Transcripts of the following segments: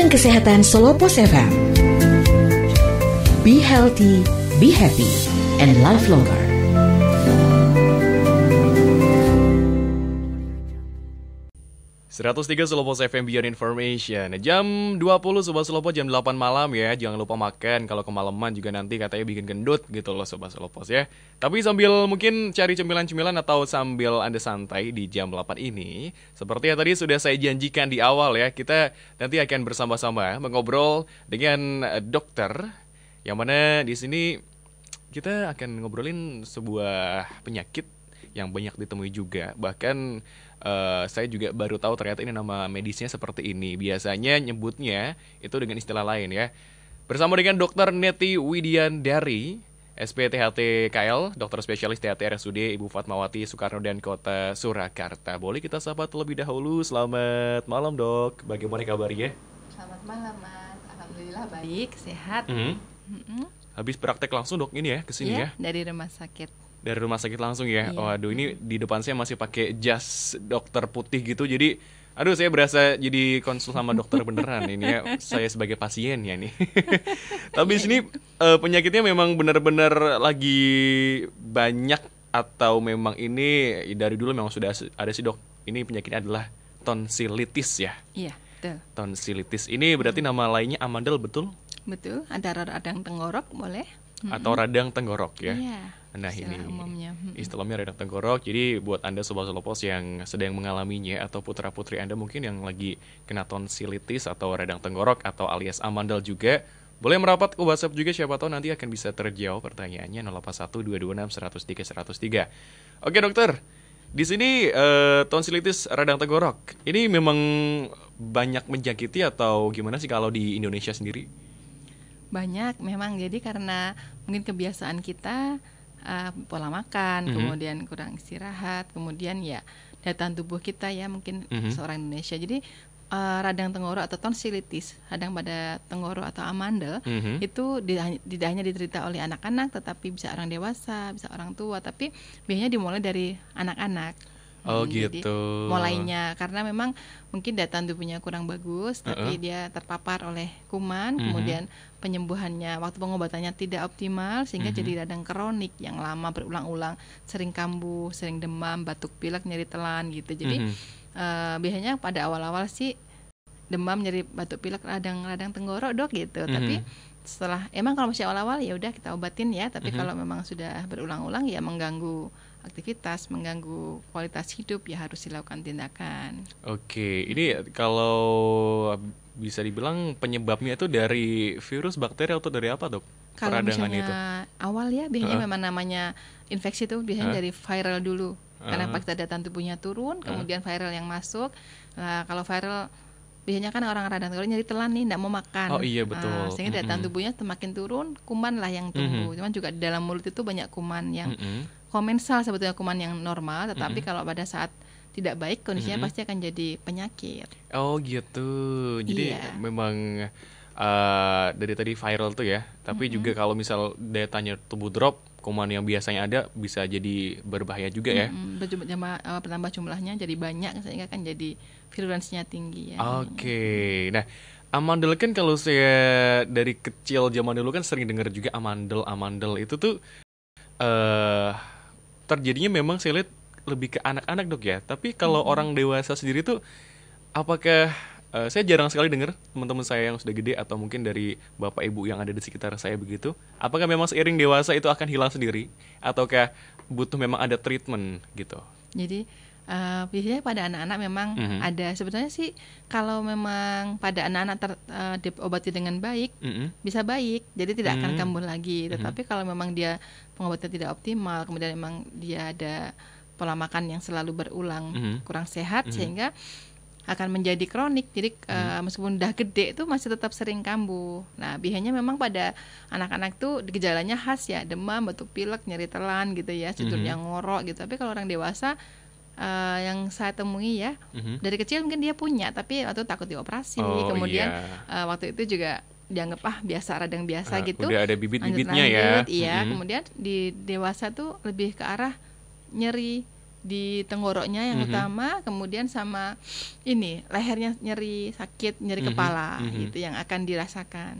Bidang Kesehatan Solopos FM. Be healthy, be happy, and live longer. ...103 Solopos FM Beyond Information. Jam 20 Sobat Solopos, jam 8 malam ya. Jangan lupa makan, kalau kemalaman juga nanti katanya bikin gendut gitu loh Sobat Solopos ya. Tapi sambil mungkin cari cemilan-cemilan atau sambil Anda santai di jam 8 ini, seperti yang tadi sudah saya janjikan di awal ya, kita nanti akan bersama-sama mengobrol dengan dokter, yang mana di sini kita akan ngobrolin sebuah penyakit yang banyak ditemui juga. Bahkan saya juga baru tahu ternyata ini nama medisnya seperti ini. Biasanya nyebutnya itu dengan istilah lain ya. Bersama dengan Dr. Neti Widiandari, SPTHT KL, dokter spesialis THT RSUD Ibu Fatmawati Soekarno dan Kota Surakarta. Boleh kita sapa terlebih dahulu. Selamat malam Dok, bagaimana kabarnya? Selamat malam Mas, alhamdulillah baik, sehat. Habis praktek langsung Dok ini ya, kesini ya? Dari rumah sakit. Dari rumah sakit langsung ya. Iya. Waduh, ini di depan saya masih pakai jas dokter putih gitu. Jadi aduh, saya berasa jadi konsul sama dokter beneran ini ya. Saya sebagai pasien ya nih. Tapi di sini penyakitnya memang benar-benar lagi banyak, atau memang ini dari dulu memang sudah ada sih Dok. Ini penyakitnya adalah tonsilitis ya. Iya, betul. Tonsilitis ini berarti nama lainnya amandel, betul? Betul, ada radang tenggorok boleh. Atau radang tenggorok ya. Iya. Nah, istilah ini umumnya. istilahnya radang tenggorok. Jadi buat Anda Sobat Solopos yang sedang mengalaminya, atau putra-putri Anda mungkin yang lagi kena tonsilitis atau radang tenggorok atau alias amandel juga, boleh merapat ke WhatsApp juga, siapa tahu nanti akan bisa terjawab pertanyaannya 081226103103. Oke dokter, di sini tonsilitis radang tenggorok ini memang banyak menjangkiti atau gimana sih kalau di Indonesia sendiri? Banyak memang, jadi karena mungkin kebiasaan kita pola makan, kemudian kurang istirahat, kemudian ya daya tahan tubuh kita ya mungkin seorang Indonesia. Jadi radang tenggorok atau tonsilitis, radang pada tenggorok atau amandel itu tidak hanya diderita oleh anak-anak, tetapi bisa orang dewasa, bisa orang tua, tapi biasanya dimulai dari anak-anak. Oh Jadi gitu. mulainya karena memang mungkin daya tahan tubuhnya kurang bagus, tapi dia terpapar oleh kuman, kemudian penyembuhannya, waktu pengobatannya tidak optimal, sehingga jadi radang kronik yang lama berulang-ulang, sering kambuh, sering demam, batuk pilek, nyeri telan gitu. Jadi biasanya pada awal-awal sih demam, nyeri, batuk pilek, radang tenggorok Dok gitu. Tapi setelah emang kalau masih awal-awal ya udah kita obatin ya, tapi kalau memang sudah berulang-ulang ya mengganggu aktivitas, mengganggu kualitas hidup, ya harus dilakukan tindakan. Oke, ini kalau bisa dibilang penyebabnya itu dari virus, bakteri, atau dari apa Dok? Kalau Peradangan misalnya itu. awal ya biasanya memang namanya infeksi itu biasanya dari viral dulu. Karena pas daya tahan tubuhnya turun, kemudian viral yang masuk. Nah, kalau viral biasanya kan orang radang tenggorok nyeri telan nih, tidak mau makan. Oh iya betul. Sehingga daya tahan tubuhnya semakin turun, kuman lah yang tumbuh. Cuman juga di dalam mulut itu banyak kuman yang komensal, sebetulnya kuman yang normal, tetapi kalau pada saat tidak baik kondisinya pasti akan jadi penyakit. Oh gitu. Jadi memang dari tadi viral tuh ya. Tapi juga kalau misal daya tahan tubuh drop, kuman yang biasanya ada bisa jadi berbahaya juga ya. Bertambah jumlahnya jadi banyak, sehingga kan jadi virulensinya tinggi ya. Oke. Nah, amandel kan kalau saya dari kecil zaman dulu kan sering dengar juga amandel itu tuh terjadinya memang saya lihat lebih ke anak-anak Dok ya. Tapi kalau orang dewasa sendiri tuh apakah saya jarang sekali dengar teman-teman saya yang sudah gede atau mungkin dari bapak ibu yang ada di sekitar saya begitu. Apakah memang seiring dewasa itu akan hilang sendiri, ataukah butuh memang ada treatment gitu? Jadi biasanya pada anak-anak memang ada, sebetulnya sih kalau memang pada anak-anak diobati dengan baik, bisa baik, jadi tidak akan kambuh lagi. Tetapi kalau memang dia pengobatannya tidak optimal, kemudian memang dia ada pola makan yang selalu berulang kurang sehat, sehingga akan menjadi kronik. Jadi meskipun udah gede itu masih tetap sering kambuh. Nah, biasanya memang pada anak-anak tuh gejalanya khas ya, demam, batuk pilek, nyeri telan gitu ya, tidurnya ngorok gitu. Tapi kalau orang dewasa yang saya temui ya, dari kecil mungkin dia punya, tapi waktu takut dioperasi. Kemudian waktu itu juga dianggap biasa, radang biasa gitu. Udah ada bibit-bibitnya ya. Iya, kemudian di dewasa tuh lebih ke arah nyeri, di tenggoroknya yang utama, kemudian sama ini lehernya nyeri sakit, nyeri kepala gitu yang akan dirasakan.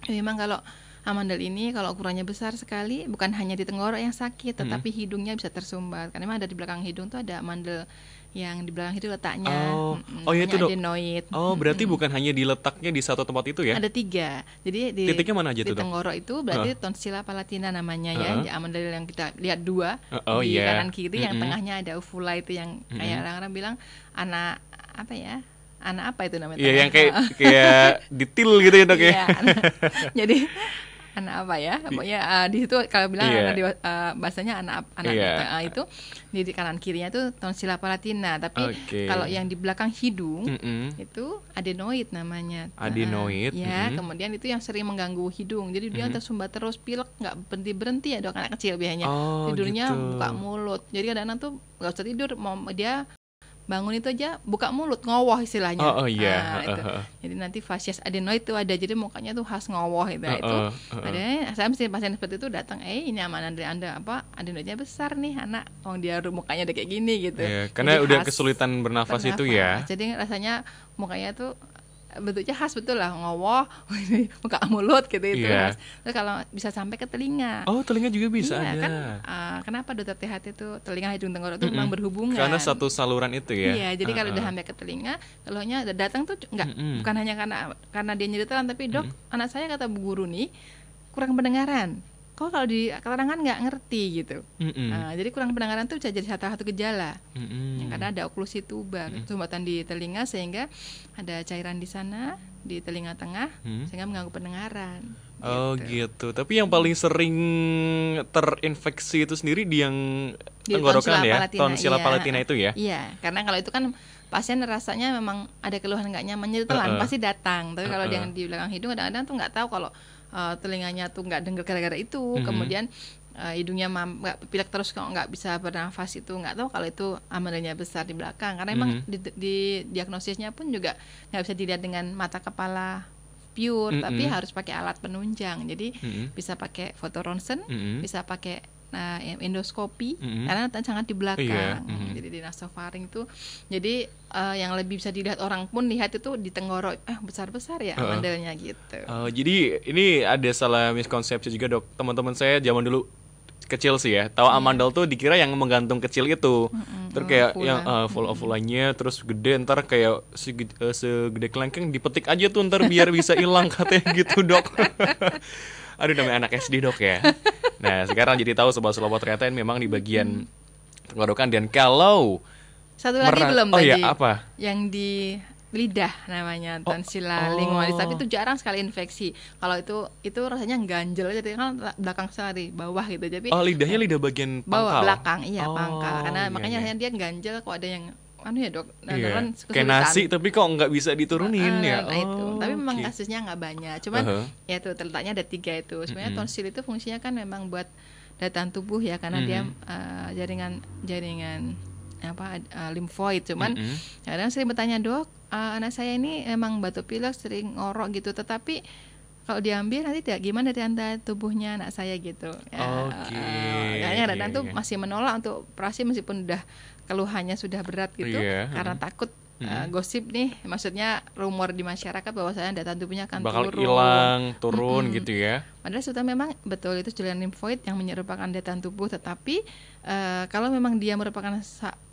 Memang kalau amandel ini kalau ukurannya besar sekali, bukan hanya di tenggorok yang sakit, tetapi hidungnya bisa tersumbat. Karena memang ada di belakang hidung tuh ada amandel yang di belakang hidung letaknya. Ya itu dok. Adenoid. Berarti bukan hanya diletaknya di satu tempat itu ya? Ada 3. Jadi titiknya mana aja di tuh dok? tenggorok itu berarti tonsila palatina namanya ya. Di amandel yang kita lihat 2 di kanan kiri, yang tengahnya ada uvula itu yang kayak orang-orang bilang anak apa ya? Anak apa itu namanya? Iya, yang kayak detail gitu ya dok ya. Jadi anak apa ya? Pokoknya di situ kalau bilang bahasanya anak itu di kanan kirinya itu tonsila palatina. Tapi kalau yang di belakang hidung itu adenoid namanya. Adenoid. Kemudian itu yang sering mengganggu hidung. Jadi dia tersumbat terus, pilek nggak berhenti ya dok, anak kecil biasanya. Tidurnya gitu. buka mulut. Jadi kadang-kadang tuh nggak usah tidur, mau dia bangun itu aja buka mulut, ngowoh istilahnya. Itu. Jadi nanti fasies adenoid itu ada, jadi mukanya tuh khas ngowoh itu. Ada saya mesti pasien seperti itu datang, ini amanah dari Anda adenoidnya besar nih anak. Dia mukanya udah kayak gini gitu. Karena jadi udah kesulitan bernafas itu ya. Jadi rasanya mukanya tuh bentuknya khas betul lah, ngowoh, buka mulut gitu itu. Terus kalau bisa sampai ke telinga. Telinga juga bisa ada. Kan kenapa dokter THT itu telinga, hidung, tenggorok itu memang berhubungan. Karena satu saluran itu ya. Iya, jadi kalau udah sampai ke telinga, keluhnya datang tuh bukan hanya karena dia nyeri telan, tapi dok, anak saya kata bu guru nih kurang pendengaran. Kok kalau di keterangan nggak ngerti gitu. Jadi kurang pendengaran tuh bisa jadi salah satu gejala. Karena ada oklusi tuba, sumbatan di telinga sehingga ada cairan di sana di telinga tengah sehingga mengganggu pendengaran. Gitu. Tapi yang paling sering terinfeksi itu sendiri di yang tenggorokan ya, tonsila palatina itu ya. Iya, karena kalau itu kan pasien rasanya memang ada keluhan nggak nyaman, nyeri telan pasti datang. Tapi kalau yang di belakang hidung kadang-kadang tuh nggak tahu kalau telinganya tuh nggak dengar gara-gara itu, kemudian hidungnya pilek terus kok nggak bisa bernafas, itu nggak tahu kalau itu amandelnya besar di belakang. Karena emang di diagnosisnya pun juga nggak bisa dilihat dengan mata kepala pure, tapi harus pakai alat penunjang. Jadi bisa pakai foto ronsen, bisa pakai endoskopi, karena sangat di belakang. Jadi di nasofaring itu, jadi yang lebih bisa dilihat orang pun lihat itu di tenggorok, besar-besar ya amandelnya gitu. Jadi ini ada salah miskonsepsi juga dok. Teman-teman saya zaman dulu kecil sih ya, tahu amandel tuh dikira yang menggantung kecil itu, terus kayak yang ovulanya terus gede, ntar kayak segede kelengkeng, dipetik aja tuh ntar biar bisa hilang katanya gitu dok. Aduh, namanya anak SD dok ya. Nah sekarang jadi tahu Sobat Selopot ternyata memang di bagian tenggorokan. Dan kalau satu lagi belum tadi, apa? Yang di lidah namanya tonsila lingualis, tapi itu jarang sekali infeksi. Kalau itu rasanya ganjel, jadi kan belakang sekali bawah gitu. Jadi lidahnya lidah bagian pangkal. Bawah belakang, pangkal. Karena makanya rasanya dia ganjel. Kok ada yang ya dok, kayak nasi tapi kok nggak bisa diturunin ya. Itu. Tapi memang kasusnya nggak banyak. Cuman ya itu terletaknya ada 3 itu. Sebenarnya tonsil itu fungsinya kan memang buat daya tahan tubuh ya, karena dia jaringan limfoid. Cuman kadang sering bertanya, dok, anak saya ini emang batuk pilek, sering ngorok gitu, tetapi kalau diambil nanti gimana dari daya tubuhnya anak saya gitu. Kayaknya kadang tuh masih menolak untuk operasi meskipun udah keluhannya sudah berat gitu, karena takut gosip nih, maksudnya rumor di masyarakat bahwa saya daya tahan tubuhnya akan bakal hilang, turun gitu ya. Padahal sudah memang betul itu jaringan limfoid yang merupakan daya tahan tubuh, tetapi kalau memang dia merupakan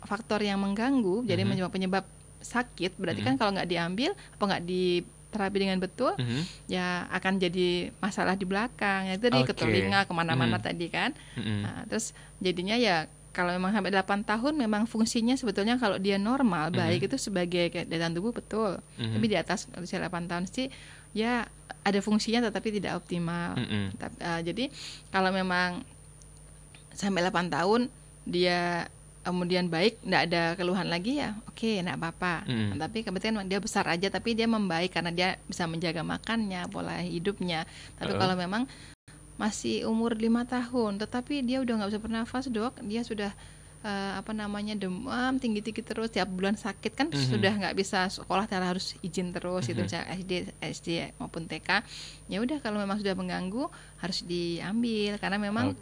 faktor yang mengganggu, jadi penyebab sakit, berarti kan kalau nggak diambil apa nggak diterapi dengan betul, ya akan jadi masalah di belakang, yaitu ke telinga, kemana-mana tadi kan. Terus jadinya ya kalau memang sampai 8 tahun memang fungsinya sebetulnya kalau dia normal baik itu sebagai daya tahan tubuh betul. Tapi di atas usia 8 tahun sih ya ada fungsinya tetapi tidak optimal. Jadi kalau memang sampai 8 tahun dia kemudian baik, tidak ada keluhan lagi ya oke, tidak apa-apa. Tapi kebetulan dia besar aja tapi dia membaik karena dia bisa menjaga makannya, pola hidupnya. Tapi kalau memang masih umur 5 tahun tetapi dia udah nggak bisa bernafas, dok, dia sudah demam tinggi-tinggi terus tiap bulan sakit kan sudah nggak bisa sekolah, harus izin terus itu SD maupun TK. Ya udah kalau memang sudah mengganggu harus diambil karena memang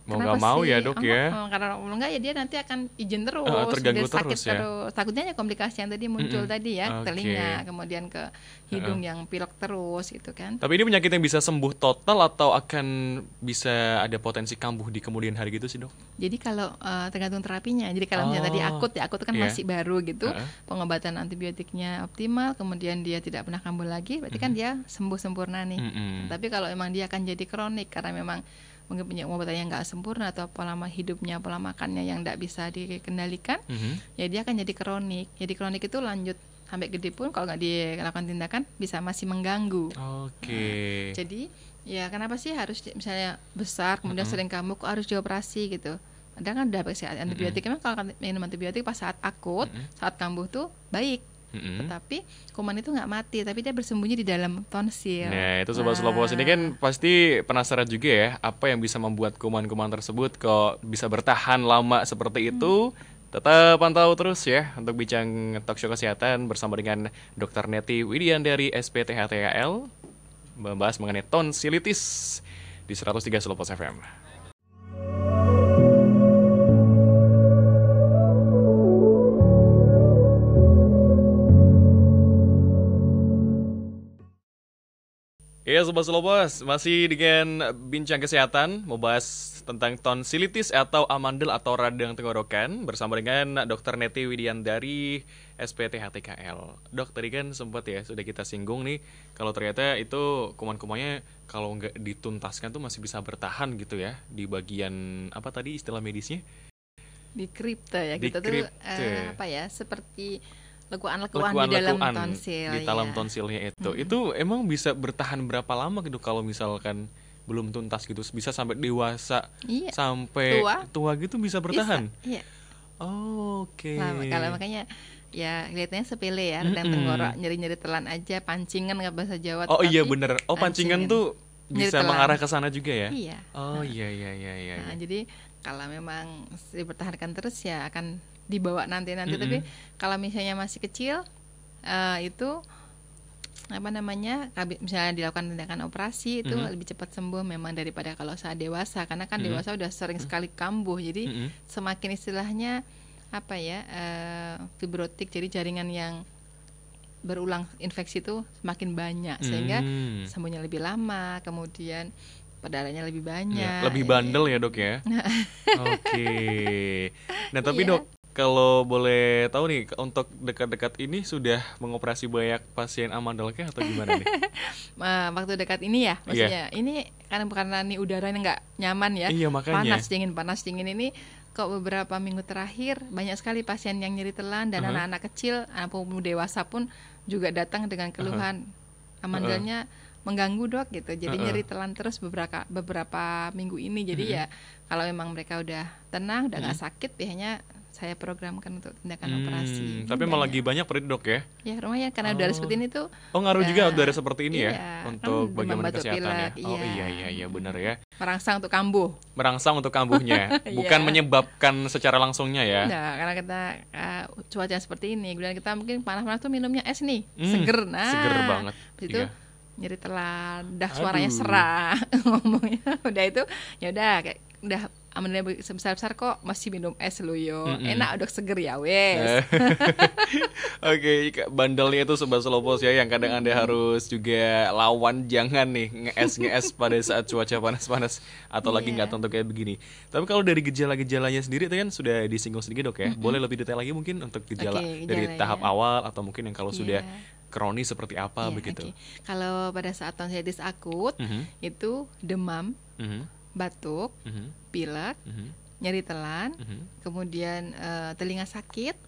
mau nggak mau ya dok ya. Karena kalau nggak ya dia nanti akan izin terus, terganggu sakit terus ya. Takutnya ya komplikasi yang tadi muncul tadi ya, telinga, kemudian ke hidung yang pilek terus gitu kan. Tapi ini penyakit yang bisa sembuh total atau akan bisa ada potensi kambuh di kemudian hari gitu sih dok? Jadi kalau tergantung terapinya. Jadi kalau misalnya tadi akut kan masih baru gitu, pengobatan antibiotiknya optimal, kemudian dia tidak pernah kambuh lagi, berarti kan dia sembuh sempurna nih. Tapi kalau emang dia akan jadi kronik karena memang mungkin punya pengobatan yang nggak sempurna atau pola hidupnya, pola makannya yang nggak bisa dikendalikan, ya dia akan jadi kronik. Jadi kronik itu lanjut sampai gede pun kalau nggak dilakukan tindakan bisa masih mengganggu. Jadi ya kenapa sih harus misalnya besar kemudian sering kambuh kok harus dioperasi gitu? Padahal kan udah pakai antibiotik. Memang kalau minum antibiotik pas saat akut, saat kambuh tuh baik. Tetapi kuman itu nggak mati, tapi dia bersembunyi di dalam tonsil. Nah itu Sobat Slowpost ini kan pasti penasaran juga ya, apa yang bisa membuat kuman-kuman tersebut kok bisa bertahan lama seperti itu. Tetap pantau terus ya untuk bincang talk show kesehatan bersama dengan Dr. Neti Widian dari SPTHTKL, membahas mengenai tonsilitis di 103 Slowpost FM. Ya Sobat Slowpost, masih dengan bincang kesehatan, mau bahas tentang tonsilitis atau amandel atau radang tenggorokan bersama dengan Dr. Neti Widian dari SPTHTKL. Dok, tadi kan sempat ya sudah kita singgung nih, kalau ternyata itu kuman-kumannya kalau nggak dituntaskan tuh masih bisa bertahan gitu ya di bagian apa tadi istilah medisnya? Di kripte ya, gitu tuh seperti lekuan-lekuan di dalam tonsil. Di dalam tonsilnya itu. Itu emang bisa bertahan berapa lama gitu kalau misalkan belum tuntas gitu? Bisa sampai dewasa, sampai tua gitu bisa bertahan? Bisa, iya. Oke. Nah, kalau makanya ya kelihatannya sepele ya, radang tenggorok, nyeri-nyeri telan aja, pancingan nggak bahasa Jawa. Iya bener. Pancingan tuh bisa mengarah ke sana juga ya? Iya. Iya. Nah, jadi kalau memang dipertahankan terus ya akan dibawa nanti. Tapi kalau misalnya masih kecil itu misalnya dilakukan tindakan operasi itu lebih cepat sembuh memang daripada kalau saat dewasa, karena kan dewasa udah sering sekali kambuh, jadi semakin istilahnya fibrotik, jadi jaringan yang berulang infeksi itu semakin banyak sehingga sembuhnya lebih lama, kemudian perdarahannya lebih banyak. Lebih bandel ya dok ya. Oke. Nah tapi dok, kalau boleh tahu nih, untuk dekat-dekat ini sudah mengoperasi banyak pasien amandel kah atau gimana nih? Waktu dekat ini ya, maksudnya ini karena nih udaranya nggak nyaman ya, panas dingin ini kok beberapa minggu terakhir banyak sekali pasien yang nyeri telan dan anak-anak kecil, anak dewasa pun juga datang dengan keluhan amandelnya mengganggu dok gitu, jadi nyeri telan terus beberapa minggu ini. Jadi ya kalau memang mereka udah tenang, udah nggak sakit, biasanya saya programkan untuk tindakan operasi. Tapi malah lagi banyak perut dok ya? Ya lumayan, karena udara seperti ini tuh. Ngaruh juga udara seperti ini ya untuk bagaimana kesehatan ya? Iya benar ya. Merangsang untuk kambuh. Merangsang untuk kambuhnya, bukan menyebabkan secara langsungnya ya? Nah, karena kita cuaca seperti ini, kemudian kita mungkin panas-panas tuh minumnya es nih, seger. Seger banget. Itu nyeri telan, suaranya serak ngomongnya, udah itu ya udah amandelnya sebesar-besar kok masih minum es lu yo. Enak udah seger ya wes. Oke, bandelnya itu Sobat Slowpost ya, yang kadang Anda harus juga lawan, jangan nih nge-es pada saat cuaca panas-panas atau lagi nggak tentu kayak begini. Tapi kalau dari gejala-gejalanya sendiri itu kan sudah disinggung sedikit dok ya. Boleh lebih detail lagi mungkin untuk gejala dari tahap awal atau mungkin yang kalau sudah kronis seperti apa begitu. Kalau pada saat tonsilitis akut itu demam, batuk, pilek, nyeri telan, kemudian telinga sakit.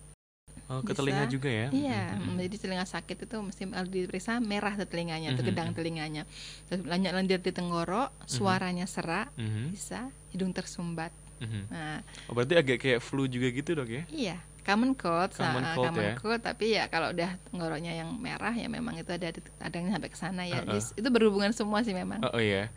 Ke telinga juga ya? Iya, jadi telinga sakit itu mesti harus diperiksa, merah telinganya, itu gedang telinganya. Terus lanjut di tenggorok, suaranya serak, bisa hidung tersumbat. Nah, berarti agak kayak flu juga gitu dok ya? Iya, common cold, ya. cold, tapi ya kalau udah tenggoroknya yang merah ya memang itu ada yang sampai ke sana ya. Itu berhubungan semua sih memang. Oh iya.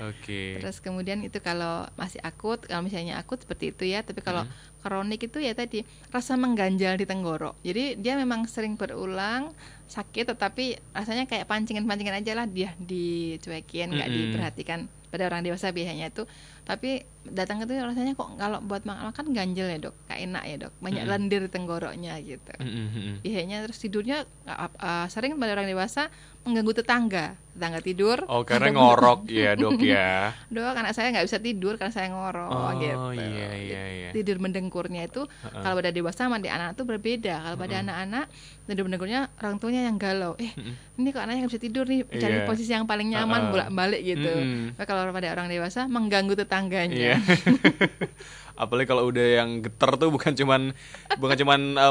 Oke. Terus kemudian itu kalau masih akut, kalau misalnya akut seperti itu ya, tapi kalau kronik itu ya tadi rasa mengganjal di tenggorok. Jadi dia memang sering berulang sakit, tetapi rasanya kayak pancingan aja lah, dia dicuekin, nggak diperhatikan. Pada orang dewasa biasanya itu, tapi datang itu rasanya kok kalau buat makan ganjel ya dok, gak enak ya dok, banyak lendir di tenggoroknya gitu. Biasanya terus tidurnya sering pada orang dewasa mengganggu tetangga tidur. Oh karena ngorok ya dok ya. Dok, anak saya nggak bisa tidur karena saya ngorok gitu. Oh iya. Tidur mendengkurnya itu kalau pada dewasa sama di anak itu berbeda. Kalau pada anak-anak tidur mendengkurnya orang tuanya yang galau. Ini kok anaknya nggak bisa tidur nih, cari posisi yang paling nyaman bolak-balik gitu. Nah, kalau pada orang dewasa mengganggu tetangganya. Apalagi kalau udah yang getar tuh bukan cuman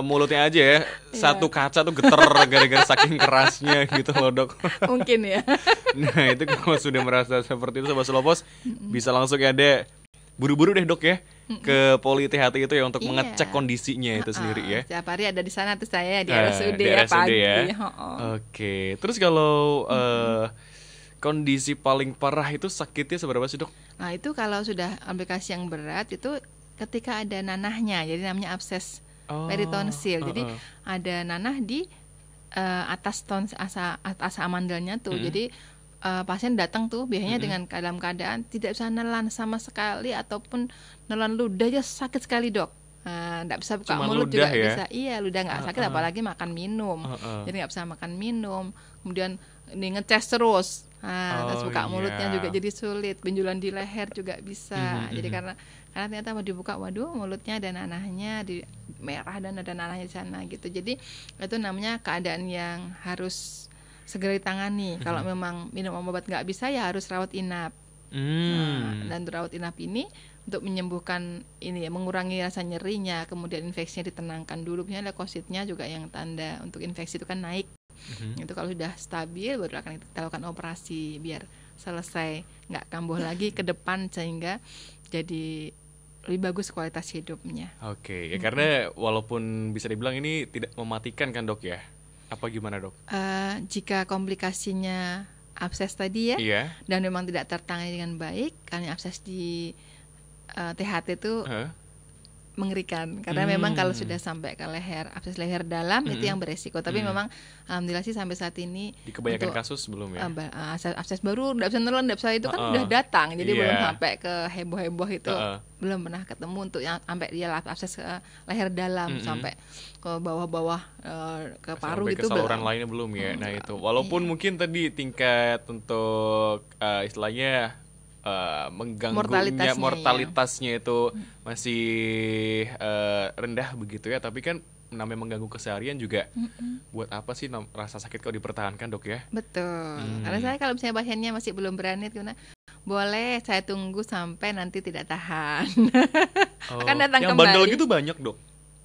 mulutnya aja ya, satu kaca tuh getar gara-gara saking kerasnya gitu loh dok. Mungkin ya. Nah itu kalau sudah merasa seperti itu Sobat Slowpost, bisa langsung ya deh buru-buru deh dok ya ke Poli THT itu ya untuk mengecek kondisinya itu sendiri ya. Setiap hari ada di sana tuh saya di RSUD ya pagi. Oke, terus kalau kondisi paling parah itu sakitnya seberapa sih dok? Nah itu kalau sudah komplikasi yang berat itu ketika ada nanahnya, jadi namanya abses peritonsil. Jadi ada nanah di atas amandelnya tuh. Jadi pasien datang tuh biasanya dengan dalam keadaan tidak bisa nelan sama sekali ataupun nelan ludahnya sakit sekali dok. Nggak bisa buka mulut juga ya? Bisa. Iya, ludah nggak sakit apalagi makan minum. Jadi nggak bisa makan minum. Kemudian ini ngeces terus. Terus buka mulutnya juga jadi sulit. Benjolan di leher juga bisa. Jadi karena ternyata mau dibuka, waduh mulutnya ada nanahnya di merah dan ada nanahnya di sana gitu. Jadi itu namanya keadaan yang harus segera ditangani. Kalau memang minum obat nggak bisa ya harus rawat inap. Dan rawat inap ini untuk menyembuhkan ini ya, mengurangi rasa nyerinya, kemudian infeksinya ditenangkan dulu. Misalnya leukositnya juga yang tanda untuk infeksi itu kan naik. Itu kalau sudah stabil baru akan kita lakukan operasi biar selesai, nggak kambuh lagi ke depan sehingga jadi lebih bagus kualitas hidupnya. Oke, ya karena walaupun bisa dibilang ini tidak mematikan kan dok ya? Apa gimana dok? Jika komplikasinya abses tadi ya, dan memang tidak tertangani dengan baik, karena abses di THT itu mengerikan karena memang kalau sudah sampai ke leher, abses leher dalam itu yang beresiko. Tapi memang alhamdulillah sih sampai saat ini di kebanyakan kasus belum ya. Abses baru nggak bisa nelan, nggak bisa itu kan udah datang, jadi belum sampai ke heboh itu belum pernah ketemu untuk yang sampai dia abses ke leher dalam sampai ke bawah-bawah ke paru sampai gitu. Ke saluran lainnya belum ya. Nah itu walaupun mungkin tadi tingkat untuk istilahnya mengganggunya mortalitasnya itu masih rendah begitu ya, tapi kan namanya mengganggu keseharian juga. Buat apa sih rasa sakit kalau dipertahankan dok ya? Betul. Karena saya kalau misalnya pasiennya masih belum berani gimana, boleh saya tunggu sampai nanti tidak tahan. Akan datang yang kembali. Yang bandel gitu banyak dok?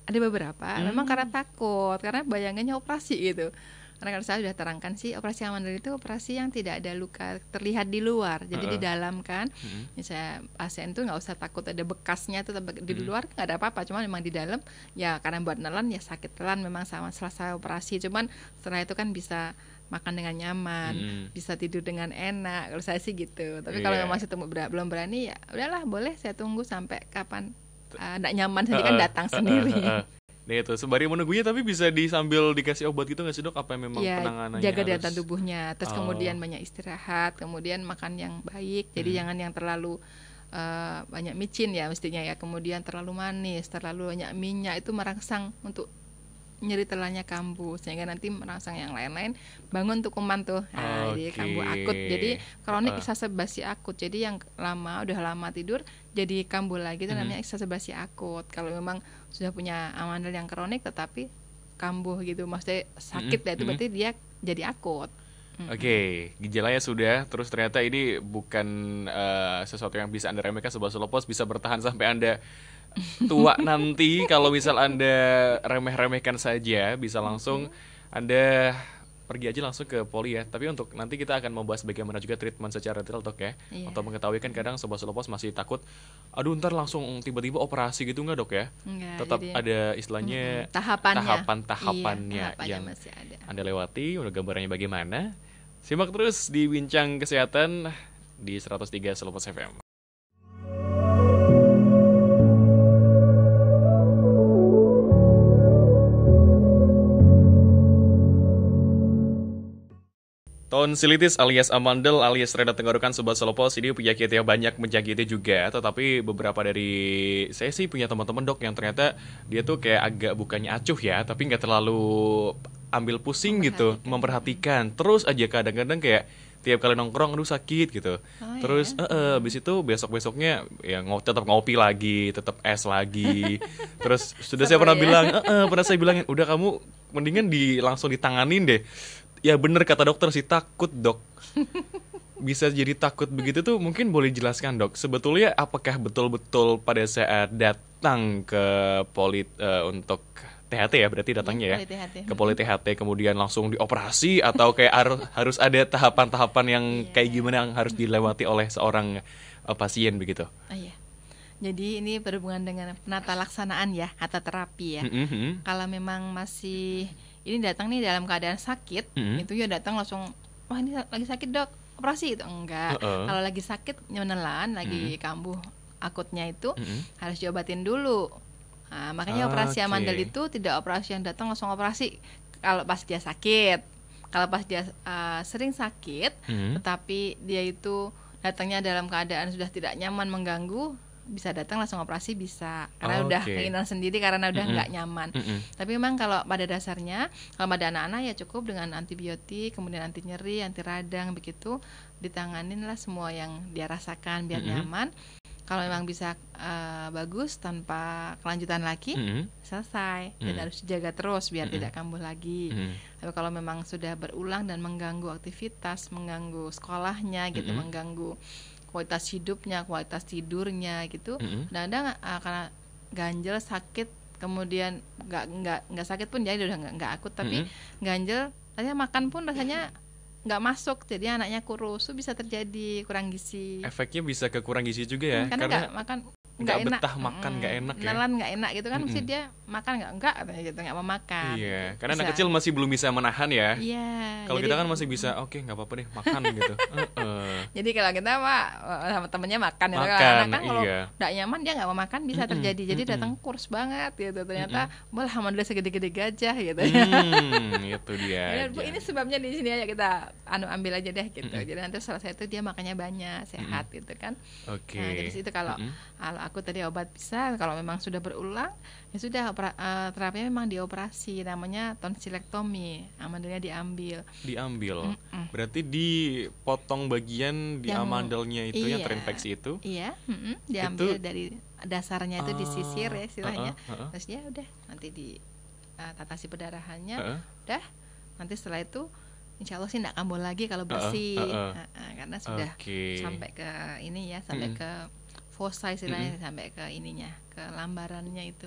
Ada beberapa, memang karena takut, karena bayangannya operasi gitu. Karena kalau saya sudah terangkan sih, operasi amandel itu operasi yang tidak ada luka terlihat di luar, jadi di dalam kan. Misalnya pasien tuh nggak usah takut ada bekasnya tuh di luar nggak ada apa-apa, cuma memang di dalam ya karena buat nelan ya sakit telan memang sama selesai operasi. Cuman setelah itu kan bisa makan dengan nyaman, bisa tidur dengan enak. Kalau saya sih gitu. Tapi kalau masih belum berani ya udahlah, boleh saya tunggu sampai kapan nggak nyaman saja kan datang sendiri. Nah itu sembari menunggunya tapi bisa sambil dikasih obat gitu nggak sih dok? Apa memang penanganannya jaga daya tahan tubuhnya, terus kemudian banyak istirahat, kemudian makan yang baik, jadi jangan yang terlalu banyak micin ya mestinya ya, kemudian terlalu manis, terlalu banyak minyak itu merangsang untuk nyeri telannya kambuh, sehingga nanti merangsang yang lain-lain bangun tuh kuman tuh. Jadi kambuh akut, jadi kronik exacerbasi akut. Jadi yang udah lama tidur jadi kambuh lagi itu namanya exacerbasi akut. Kalau memang sudah punya amandel yang kronik tetapi kambuh gitu, maksudnya sakit itu berarti dia jadi akut. Oke, gejalanya sudah, terus ternyata ini bukan sesuatu yang bisa Anda remehkan. Sobat Slowpost, bisa bertahan sampai Anda tua nanti. Kalau misal Anda remeh-remehkan saja, bisa langsung Anda pergi aja langsung ke poli ya. Tapi untuk nanti kita akan membahas bagaimana juga treatment secara detail dok ya. Untuk mengetahui kan kadang Sobat Selopos masih takut, aduh ntar langsung tiba-tiba operasi gitu nggak dok ya? Enggak, tetap jadi, ada istilahnya tahapan-tahapannya yang masih ada. Anda lewati. Udah gambarannya bagaimana? Simak terus di Bincang Kesehatan di 103 Selopos FM. Tonsilitis alias amandel alias radang tenggorokan Sobat Selopos ini penyakit yang banyak menjangkiti juga. Tetapi beberapa dari saya sih punya teman-teman dok yang ternyata dia tuh kayak agak bukannya acuh ya, tapi nggak terlalu ambil pusing gitu, memperhatikan. Terus aja kadang-kadang kayak tiap kali nongkrong aduh sakit gitu. Terus abis itu besok-besoknya ya tetap ngopi lagi, tetap es lagi. Terus sudah saya pernah bilang, pernah saya bilangin udah kamu mendingan langsung ditanganin deh. Ya bener kata dokter sih, takut dok. Bisa jadi takut begitu tuh mungkin boleh jelaskan dok. Sebetulnya apakah betul-betul pada saat datang ke poli untuk THT ya berarti datangnya ya, ke poli THT kemudian langsung dioperasi atau kayak harus ada tahapan-tahapan yang kayak gimana yang harus dilewati oleh seorang pasien begitu? Jadi ini berhubungan dengan penata laksanaan ya atau terapi ya. Kalau memang masih ini datang nih dalam keadaan sakit, itu ya datang langsung, wah ini lagi sakit dok, operasi itu enggak. Kalau lagi sakit menelan, lagi kambuh akutnya itu harus diobatin dulu. Nah, makanya operasi amandel itu tidak operasi yang datang langsung operasi kalau pas dia sakit. Kalau pas dia sering sakit, tetapi dia itu datangnya dalam keadaan sudah tidak nyaman, mengganggu, bisa datang langsung operasi bisa karena udah keinginan sendiri karena udah nggak nyaman. Tapi memang kalau pada dasarnya kalau pada anak-anak ya cukup dengan antibiotik, kemudian anti nyeri, anti radang begitu, ditanganin lah semua yang dia rasakan biar nyaman. Kalau memang bisa bagus tanpa kelanjutan lagi, selesai dan harus dijaga terus biar tidak kambuh lagi. Tapi kalau memang sudah berulang dan mengganggu aktivitas, mengganggu sekolahnya gitu, mengganggu kualitas hidupnya, kualitas tidurnya gitu. Kadang-kadang karena ganjel sakit, kemudian nggak sakit pun jadi udah nggak akut, tapi ganjel, rasanya makan pun rasanya nggak masuk, jadi anaknya kurus, itu bisa terjadi kurang gizi. Efeknya bisa ke kurang gizi juga ya, karena nggak makan, nggak enak, betah makan nggak enak ya. Nelan nggak enak gitu kan, mesti dia makan nggak gitu, nggak mau makan. Iya, karena anak kecil masih belum bisa menahan ya. Iya. Kalau kita kan masih bisa, oke nggak apa-apa deh makan gitu. Jadi kalau kita mah sama temennya makan ya, kalau anak kan kalau nggak nyaman dia nggak mau makan bisa terjadi. Jadi datang kurus banget gitu, ternyata malah alhamdulillah segede-gede gajah gitu. Itu dia. Ini sebabnya di sini aja kita ambil aja deh gitu. Jadi nanti selesai itu dia makannya banyak, sehat gitu kan. Oke. Nah, jadi itu kalau aku tadi obat bisa, kalau memang sudah berulang ya sudah terapinya memang dioperasi, namanya tonsilektomi, amandelnya diambil. Berarti dipotong bagian di amandelnya itu yang terinfeksi itu. Iya, diambil dari dasarnya itu disisir ya istilahnya. Terus ya udah nanti ditatasi perdarahannya. Udah nanti setelah itu insya Allah sih tidak kambuh lagi kalau bersih. Karena sudah sampai ke ini ya, sampai ke fossa istilahnya, sampai ke ininya, ke lambarannya itu.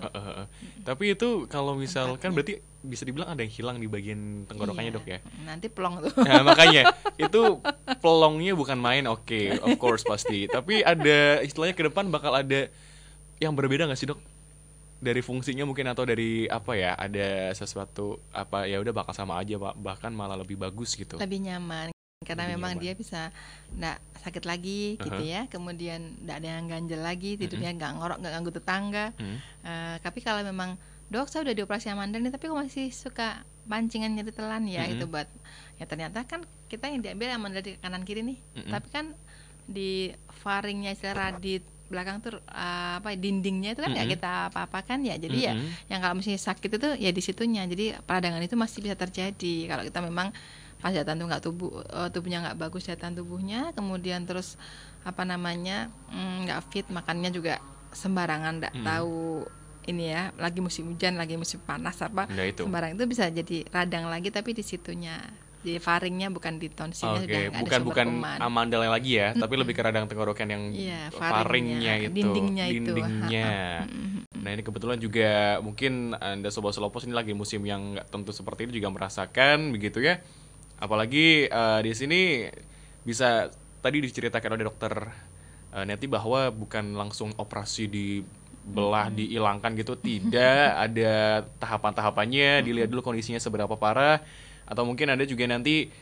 Tapi itu kalau misalkan berarti bisa dibilang ada yang hilang di bagian tenggorokannya dok ya? Nanti pelong tuh. Nah, makanya itu pelongnya bukan main, of course pasti. Tapi ada istilahnya ke depan bakal ada yang berbeda nggak sih dok? Dari fungsinya mungkin atau dari apa ya? Ada sesuatu apa ya udah bakal sama aja, bahkan malah lebih bagus gitu. Lebih nyaman. Karena memang dia bisa nggak sakit lagi gitu ya, kemudian nggak ada yang ganjel lagi, tidurnya nggak ngorok, nggak ganggu tetangga. Tapi kalau memang dok saya udah dioperasi amandel nih tapi kok masih suka pancingan nyeri telan ya, itu buat ya ternyata kan kita yang diambil amandel di kanan kiri nih, tapi kan di faringnya istilah radit belakang tuh dindingnya itu kan nggak kita apa-apakan ya, jadi ya yang kalau mesti sakit itu ya di situnya, jadi peradangan itu masih bisa terjadi kalau kita memang pas daya nggak tubuhnya nggak bagus daya tubuhnya, kemudian terus nggak fit, makannya juga sembarangan, nggak tahu ini ya, lagi musim hujan, lagi musim panas sembarang itu bisa jadi radang lagi, tapi di situnya di faringnya bukan di tonsilnya, bukan amandelnya lagi ya, tapi lebih ke radang tenggorokan yang faringnya itu, dindingnya. Nah ini kebetulan juga mungkin Anda Sobat Selopos ini lagi musim yang nggak tentu seperti ini juga merasakan begitu ya. Apalagi di sini bisa tadi diceritakan oleh dokter Neti bahwa bukan langsung operasi dibelah, dihilangkan gitu, tidak, ada tahapan-tahapannya, dilihat dulu kondisinya seberapa parah, atau mungkin ada juga nanti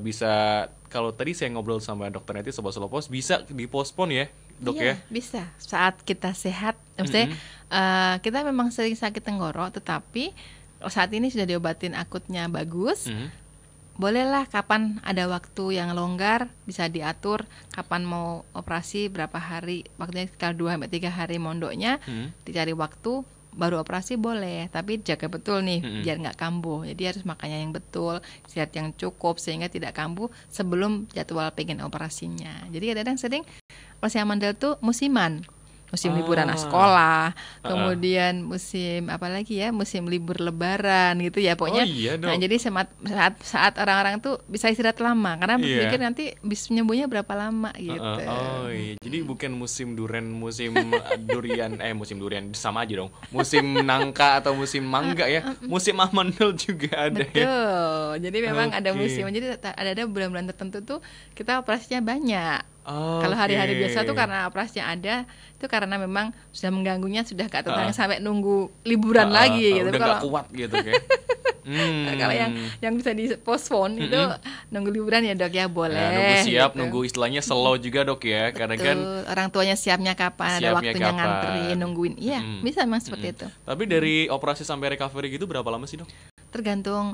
bisa, kalau tadi saya ngobrol sama dokter Neti Sobat Selopos, bisa dipospon ya dok ya? Bisa, saat kita sehat, maksudnya kita memang sering sakit tenggorok, tetapi saat ini sudah diobatin akutnya bagus, bolehlah kapan ada waktu yang longgar bisa diatur kapan mau operasi, berapa hari, waktunya sekitar 2-3 hari mondoknya, dicari waktu baru operasi boleh, tapi jaga betul nih biar nggak kambuh. Jadi harus makannya yang betul, istirahat yang cukup sehingga tidak kambuh sebelum jadwal pengen operasinya. Jadi kadang-kadang sering operasi amandel tuh musiman, musim liburan sekolah, kemudian musim apa lagi ya, musim libur lebaran gitu ya pokoknya. Nah jadi saat orang-orang tuh bisa istirahat lama karena berpikir nanti bisa nyembuhnya berapa lama gitu. Jadi bukan musim durian, musim durian, musim durian sama aja dong. Musim nangka atau musim mangga ya, musim amandel juga ada. Betul. Jadi memang ada musim. Jadi ada bulan-bulan tertentu tuh kita operasinya banyak. Kalau hari-hari biasa tuh karena operasinya ada, itu karena memang sudah mengganggunya, sudah gak tertahan sampai nunggu liburan lagi gitu. Udah gak kuat gitu kayak. Kalau yang bisa dipospon itu nunggu liburan ya dok ya boleh. Nunggu siap, gitu. nunggu istilahnya slow juga dok ya. Karena kan orang tuanya siapnya kapan, ada waktunya ngantri, nungguin. Iya, bisa memang seperti itu. Tapi dari operasi sampai recovery gitu berapa lama sih dok? Tergantung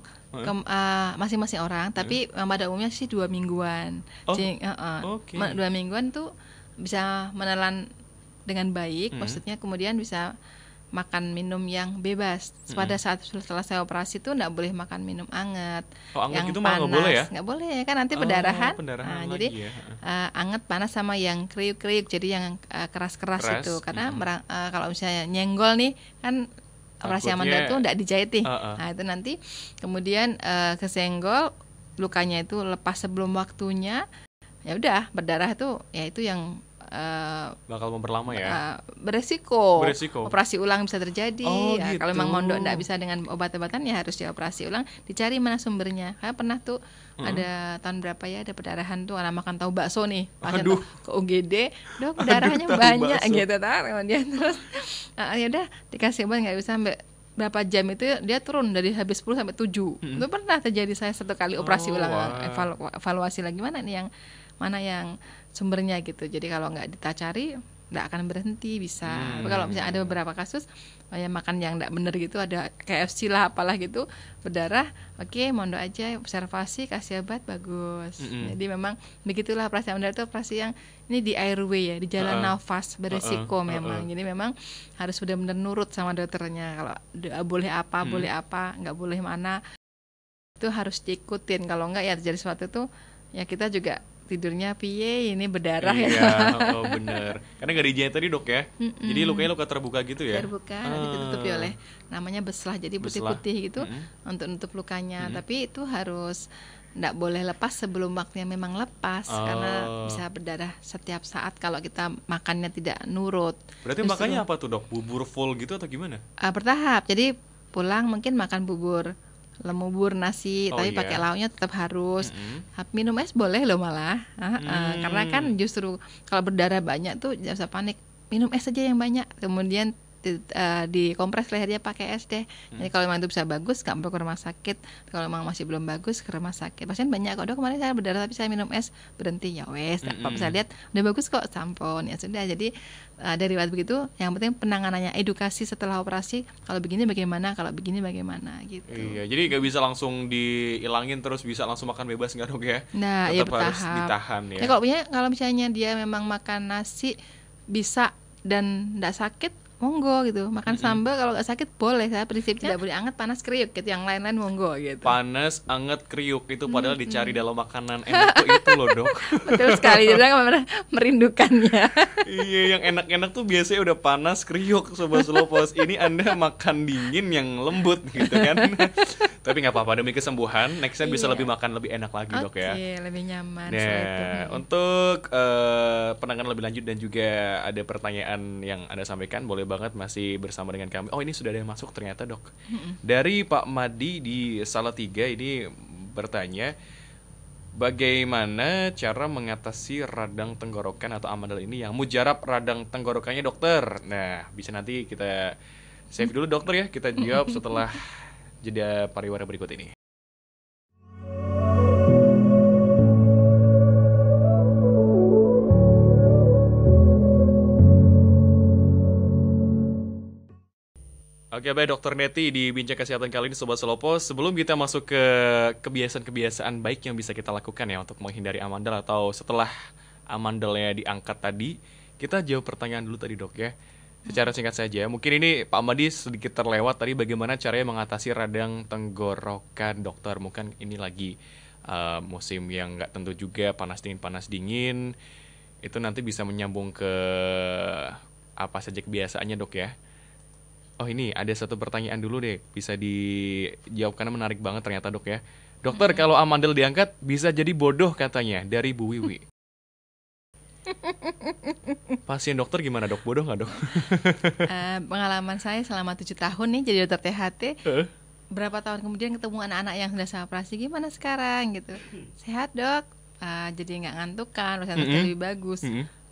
masing-masing orang, tapi pada umumnya sih 2 mingguan. 2 mingguan tuh bisa menelan dengan baik, maksudnya kemudian bisa makan minum yang bebas. Pada saat selesai operasi tuh nggak boleh makan minum anget, yang gitu panas, nggak boleh ya? Nggak boleh kan nanti pendarahan. Jadi ya. anget panas sama yang kriuk-kriuk, jadi yang keras-keras itu, karena kalau misalnya nyenggol nih kan operasi amandel tuh nggak dijahit nih. Nah itu nanti kemudian kesenggol, lukanya itu lepas sebelum waktunya, ya udah berdarah tuh, ya itu yang bakal memperlama ya. Beresiko. Operasi ulang bisa terjadi. Gitu. Kalau memang mondok nggak bisa dengan obat-obatan ya harus dioperasi ulang, dicari mana sumbernya. Karena pernah tuh ada tahun berapa ya, ada perdarahan tuh, anak makan tahu bakso nih, pasien ke UGD, dok darahnya banyak gitu kemudian terus ya udah dikasih obat nggak bisa, sampai berapa jam itu dia turun dari habis 10 sampai 7. Itu pernah terjadi saya 1 kali operasi ulang, evaluasi lagi mana yang sumbernya gitu. Jadi kalau nggak kita cari nggak akan berhenti bisa. Tapi kalau misalnya ada beberapa kasus makan yang nggak bener gitu, ada KFC lah apalah gitu, berdarah, mondok aja, observasi, kasih obat, bagus. Jadi memang begitulah operasi amandel itu operasi yang ini di airway ya, di jalan nafas, beresiko memang. Jadi memang harus benar-benar nurut sama dokternya. Kalau boleh apa, boleh apa, nggak boleh mana, itu harus diikutin. Kalau nggak ya terjadi sesuatu tuh ya kita juga tidurnya piye ini berdarah ya. Iya, bener. Karena nggak dijahit tadi dok ya. Jadi lukanya luka terbuka gitu ya. Terbuka, ditutupi oleh namanya beslah, jadi putih-putih gitu untuk nutup lukanya. Tapi itu harus nggak boleh lepas sebelum waktunya memang lepas, karena bisa berdarah setiap saat kalau kita makannya tidak nurut. Berarti makannya apa tuh dok? Bubur full gitu atau gimana? Bertahap. Jadi pulang mungkin makan bubur lemubur nasi, tapi pakai lauknya tetap harus. Minum es boleh loh malah, karena kan justru kalau berdarah banyak tuh jangan usah panik, minum es aja yang banyak, kemudian dikompres lehernya pakai es deh. Jadi kalau memang itu bisa bagus, nggak perlu ke rumah sakit. Kalau memang masih belum bagus, ke rumah sakit. Pasien banyak kok, dok kemarin saya berdarah tapi saya minum es berhenti, ya wes. Pak bisa lihat udah bagus kok, tampon ya sudah. Jadi dari waktu begitu, yang penting penanganannya, edukasi setelah operasi. Kalau begini bagaimana, kalau begini bagaimana gitu. Iya, jadi nggak bisa langsung dihilangin terus bisa langsung makan bebas nggak dok ya? Nah, tetap ya harus ditahan ya. Kalau misalnya dia memang makan nasi bisa dan nggak sakit, monggo gitu. Makan sambal kalau nggak sakit boleh. Saya prinsipnya tidak boleh anget, panas, kriuk gitu. Yang lain-lain monggo gitu. Panas, anget, kriuk itu padahal dicari dalam makanan enak tuh itu loh dok. Betul sekali, dia bilang merindukannya. Iya, yang enak-enak tuh biasanya udah panas, kriuk, Sobat Selopos. Ini Anda makan dingin yang lembut gitu kan. Tapi nggak apa-apa, demi kesembuhan, next time bisa lebih makan lebih enak lagi dok ya. Oke, lebih nyaman. Nah, untuk penanganan lebih lanjut dan juga ada pertanyaan yang Anda sampaikan, boleh banget masih bersama dengan kami. Oh, ini sudah ada yang masuk ternyata dok. Dari Pak Madi di Salatiga, ini bertanya, bagaimana cara mengatasi radang tenggorokan atau amandel ini yang mujarab radang tenggorokannya dokter? Nah, bisa nanti kita save dulu dokter ya, kita jawab setelah jeda pariwara berikut ini. Oke, baik Dokter Neti di Bincang Kesehatan kali ini Sobat Selopos. Sebelum kita masuk ke kebiasaan-kebiasaan baik yang bisa kita lakukan ya untuk menghindari amandel atau setelah amandelnya diangkat tadi, kita jawab pertanyaan dulu tadi dok ya. Secara singkat saja, mungkin ini Pak Amadi sedikit terlewat tadi bagaimana caranya mengatasi radang tenggorokan dokter. Mungkin ini lagi musim yang nggak tentu juga, panas dingin. Itu nanti bisa menyambung ke apa saja kebiasaannya dok ya. Oh ini ada satu pertanyaan dulu deh, bisa dijawab karena menarik banget ternyata dok ya. Dokter, kalau amandel diangkat bisa jadi bodoh katanya, dari Bu Wiwi. Pasien dokter gimana dok, bodoh nggak dok? Pengalaman saya selama 7 tahun nih jadi dokter THT, berapa tahun kemudian ketemu anak-anak yang sudah saya operasi, gimana sekarang gitu. Sehat dok, jadi nggak ngantuk kan, lebih bagus.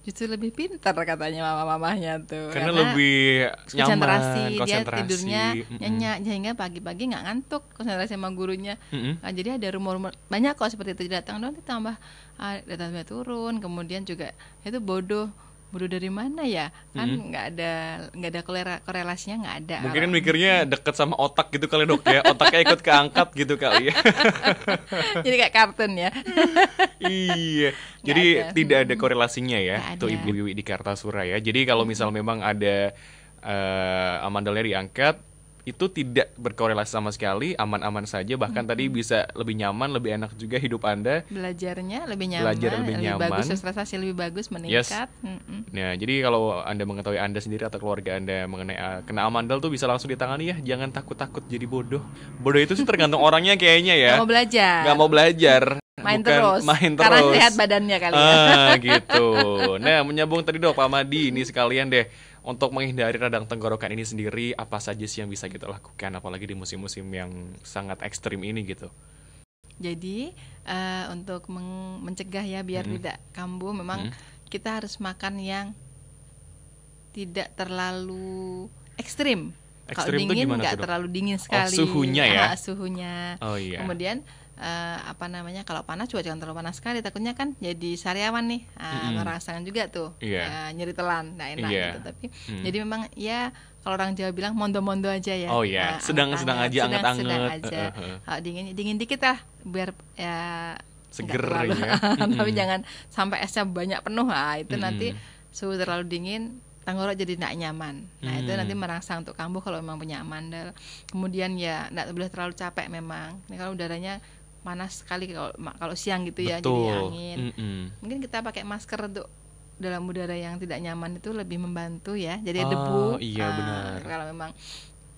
Justru lebih pintar katanya mama-mamanya tuh. Karena lebih nyaman, konsentrasi. Dia tidurnya nyenyak, sehingga pagi-pagi nggak ngantuk, konsentrasi sama gurunya. Jadi ada rumor-rumor banyak kok seperti itu, datang dong ditambah datanya turun, kemudian juga itu bodoh dari mana ya? Kan nggak ada korelasinya, nggak ada. Mungkin kan mikirnya deket sama otak gitu kali dok ya, otaknya ikut keangkat gitu kali ya. Jadi kayak kartun ya. Iya, jadi tidak ada korelasinya ya tuh Ibu Wiwi di Kartasura ya. Jadi kalau misal memang ada amandelnya diangkat, itu tidak berkorelasi sama sekali, aman-aman saja. Bahkan tadi bisa lebih nyaman, lebih enak juga hidup Anda. Belajarnya lebih nyaman, lebih bagus, prestasi lebih bagus, meningkat. Nah, jadi kalau Anda mengetahui Anda sendiri atau keluarga Anda mengenai kena amandel tuh bisa langsung ditangani ya. Jangan takut-takut jadi bodoh. Bodoh itu sih tergantung orangnya kayaknya ya. Gak mau belajar. Main terus. Karena sehat badannya kali ya. Gitu. Nah, menyambung tadi dok, Pak Madi, ini sekalian deh. Untuk menghindari radang tenggorokan ini sendiri, apa saja sih yang bisa kita lakukan, apalagi di musim-musim yang sangat ekstrim ini gitu? Jadi untuk mencegah ya biar tidak kambuh, memang kita harus makan yang tidak terlalu ekstrim. Kalau dingin nggak terlalu dingin sekali. Suhunya ya? Suhunya. Oh iya. Kemudian kalau panas juga jangan terlalu panas sekali, takutnya kan jadi sariawan nih, merasakan juga tuh nyeri telan, nggak enak gitu. Tapi jadi memang ya kalau orang Jawa bilang mondo-mondo aja ya. Oh iya, sedang-sedang aja, anget-anget. Kalau dingin dikit lah, biar ya seger terlalu, ya. tapi jangan sampai esnya banyak penuh. Itu nanti suhu terlalu dingin, tenggorok jadi tidak nyaman. Nah itu nanti merangsang untuk kambuh kalau memang punya amandel. Kemudian ya tidak boleh terlalu capek memang. Ini kalau udaranya panas sekali kalau siang gitu ya. Betul. Jadi angin. Mungkin kita pakai masker untuk dalam udara yang tidak nyaman itu lebih membantu ya. Jadi debu. Iya benar. Kalau memang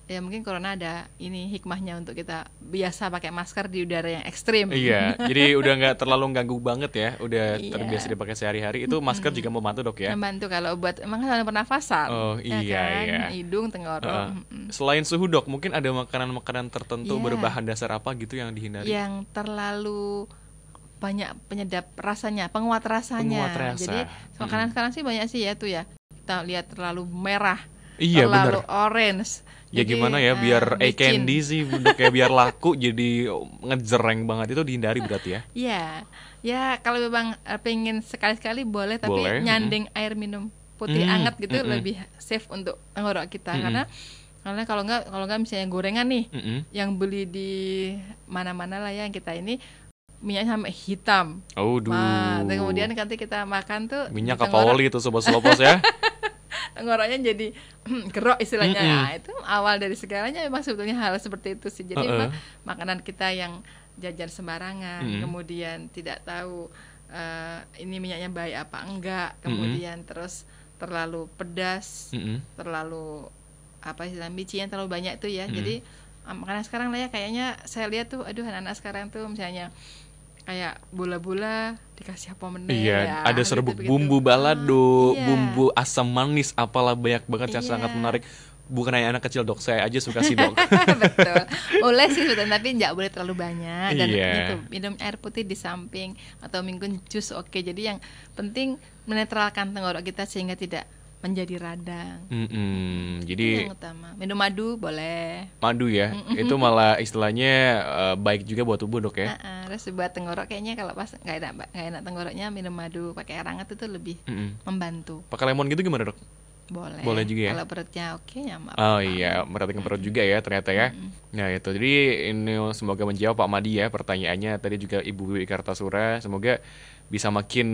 ya mungkin corona ada ini hikmahnya untuk kita biasa pakai masker di udara yang ekstrim. Iya, jadi udah nggak terlalu ganggu banget ya, udah terbiasa dipakai sehari-hari. Itu masker juga membantu dok ya? Membantu kalau buat emang saluran pernafasan. Oh iya, ya kan? Hidung, tenggorok. Selain suhu dok, mungkin ada makanan-makanan tertentu berbahan dasar apa gitu yang dihindari? Yang terlalu banyak penyedap rasanya, penguat rasanya. Jadi makanan sekarang sih banyak sih ya tuh ya. Kita lihat terlalu merah, terlalu orange. Ya jadi, gimana ya biar candy sih dok ya, biar laku jadi ngejreng banget, itu dihindari berarti ya? Iya, ya kalau memang pengen sekali-sekali boleh, tapi nyanding air minum putih hangat gitu lebih safe untuk tenggorok kita. Karena kalau nggak misalnya gorengan nih, yang beli di mana-mana lah ya, yang kita ini minyaknya sampai hitam. Dan kemudian nanti kita makan tuh minyak kapoli itu sobat Selopos ya. Tenggoroknya jadi gerok istilahnya. Nah, itu awal dari segalanya memang sebetulnya hal seperti itu sih. Jadi makanan kita yang jajan sembarangan, kemudian tidak tahu ini minyaknya baik apa enggak, kemudian terus terlalu pedas, terlalu istilah micinnya terlalu banyak tuh ya. Jadi makanan sekarang lah ya, kayaknya saya lihat tuh anak-anak sekarang tuh misalnya kayak bola-bola dikasih apa meneh. Iya, ya, ada serbuk bumbu balado, bumbu asam manis, apalah banyak banget yang sangat menarik. bukan hanya anak kecil dok, saya aja suka sih dok. Betul, boleh sih sebetulnya, tapi nggak boleh terlalu banyak. Dan Iya. itu minum air putih di samping atau minum jus oke. Jadi yang penting menetralkan tenggorok kita sehingga tidak menjadi radang. Itu Jadi yang utama. Minum madu boleh. madu ya, itu malah istilahnya baik juga buat tubuh dok ya. Terus buat tenggorok kayaknya kalau pas nggak enak tenggoroknya minum madu pakai air hangat itu lebih membantu. Pakai lemon gitu gimana dok? Boleh. Boleh juga ya? Kalau perutnya oke ya nggak Oh apa-apa. iya, merhatiin perut juga ya ternyata ya. Nah itu, jadi ini semoga menjawab Pak Madi ya pertanyaannya. Tadi juga Ibu Wiwi Kartasura, semoga bisa makin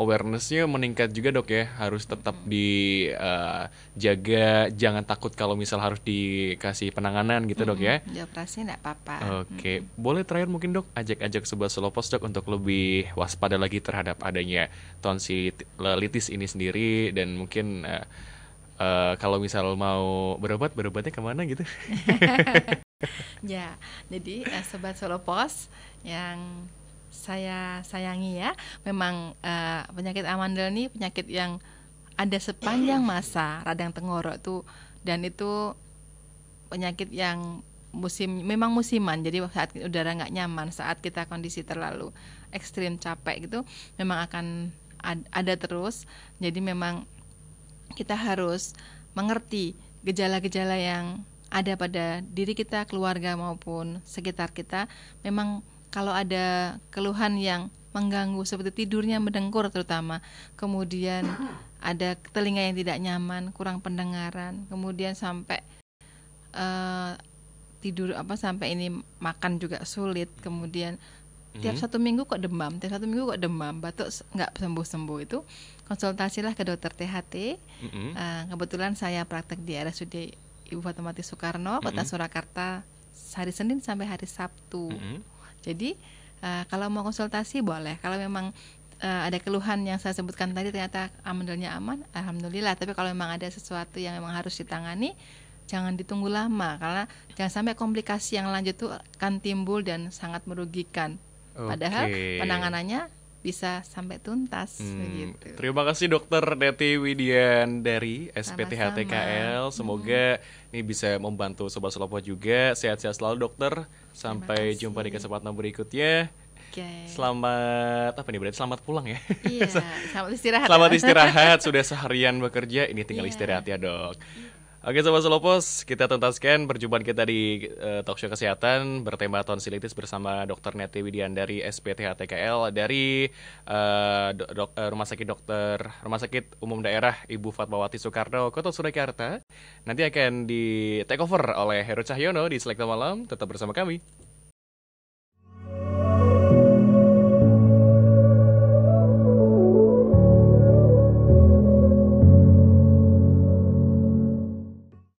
awarenessnya meningkat juga dok ya. Harus tetap dijaga, jangan takut kalau misal harus dikasih penanganan gitu dok ya. Di operasi nggak apa-apa. Oke, boleh terakhir mungkin dok, ajak-ajak Sobat Selopos dok untuk lebih waspada lagi terhadap adanya tonsilitis ini sendiri. Dan mungkin kalau misal mau berobatnya kemana gitu? Ya, jadi sobat Solopos yang saya sayangi ya, memang penyakit amandel ini penyakit yang ada sepanjang masa radang tenggorok tuh, dan itu penyakit yang memang musiman. Jadi saat udara nggak nyaman, saat kita kondisi terlalu ekstrim capek gitu, memang akan ada terus. Jadi memang kita harus mengerti gejala-gejala yang ada pada diri kita, keluarga maupun sekitar kita. Memang kalau ada keluhan yang mengganggu seperti tidurnya mendengkur terutama, kemudian ada telinga yang tidak nyaman, kurang pendengaran, kemudian sampai tidur sampai ini makan juga sulit, kemudian tiap 1 minggu kok demam, batuk nggak sembuh-sembuh, itu konsultasilah ke dokter THT. Kebetulan saya praktek di RSUD Ibu Fatmawati Soekarno, Kota Surakarta, hari Senin sampai hari Sabtu. Jadi kalau mau konsultasi boleh. Kalau memang ada keluhan yang saya sebutkan tadi ternyata amandelnya aman, alhamdulillah. Tapi kalau memang ada sesuatu yang memang harus ditangani, jangan ditunggu lama, karena jangan sampai komplikasi yang lanjut itu akan timbul dan sangat merugikan. Padahal penanganannya bisa sampai tuntas begitu. Terima kasih Dokter Neti Widian dari SPTH TKL. Semoga ini bisa membantu Sobat Selopos juga. Sehat-sehat selalu dokter. Sampai jumpa di kesempatan berikutnya. Selamat berarti selamat pulang ya. Iya, selamat istirahat. Selamat istirahat, sudah seharian bekerja, ini tinggal istirahat ya dok. Oke Sobat Selopos, kita tuntaskan perjumpaan kita di Talkshow Kesehatan bertema tonsilitis bersama Dr. Neti Widian dari SPTH TKL dari Rumah Sakit Umum Daerah Ibu Fatmawati Soekarno, Kota Surakarta. Nanti akan di take over oleh Heru Cahyono di Selekta Malam. Tetap bersama kami.